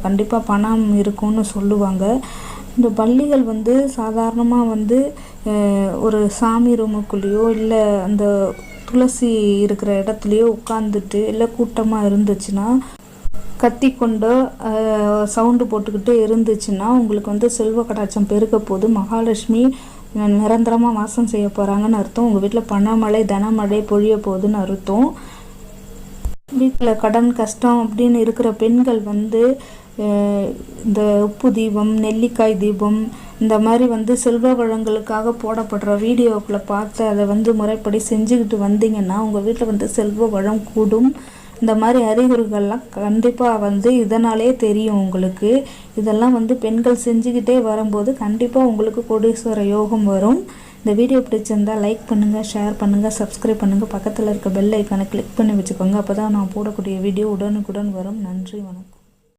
கண்டிப்பாக பணம் இருக்கும்னு சொல்லுவாங்க. இந்த பல்லிகள் வந்து சாதாரணமாக வந்து ஒரு சாமி ரூமுக்குள்ளேயோ இல்லை அந்த துளசி இருக்கிற இடத்துலையோ உட்காந்துட்டு இல்லை கூட்டமாக இருந்துச்சுன்னா கத்திக்கொண்டோ சவுண்டு போட்டுக்கிட்டு இருந்துச்சுன்னா உங்களுக்கு வந்து செல்வ கடாட்சம் பெருக்க போது, மகாலட்சுமி நிரந்தரமாக வாசம் செய்ய போகிறாங்கன்னு அர்த்தம். உங்கள் வீட்டில் பணமழை தனமழை பொழிய போகுதுன்னு அர்த்தம். வீட்டில் கடன் கஷ்டம் அப்படின்னு இருக்கிற பெண்கள் வந்து இந்த உப்பு தீபம், நெல்லிக்காய் தீபம், இந்த மாதிரி வந்து செல்வ வளங்களுக்காக போடப்படுற வீடியோக்களை பார்த்து அதை வந்து முறைப்படி செஞ்சுக்கிட்டு வந்தீங்கன்னா உங்கள் வீட்டில் வந்து செல்வ வளம் கூடும். இந்த மாதிரி அறிகுறிகள்லாம் கண்டிப்பாக வந்து இதனாலே தெரியும் உங்களுக்கு. இதெல்லாம் வந்து பெண்கள் செஞ்சுக்கிட்டே வரும்போது கண்டிப்பாக உங்களுக்கு கோடீஸ்வர யோகம் வரும். இந்த வீடியோ பிடிச்சிருந்தால் லைக் பண்ணுங்கள், ஷேர் பண்ணுங்கள், சப்ஸ்கிரைப் பண்ணுங்கள். பக்கத்தில் இருக்க பெல் ஐக்கானை கிளிக் பண்ணி வச்சுக்கோங்க. அப்போ தான் நான் போடக்கூடிய வீடியோ உடனுக்குடன் வரும். நன்றி, வணக்கம்.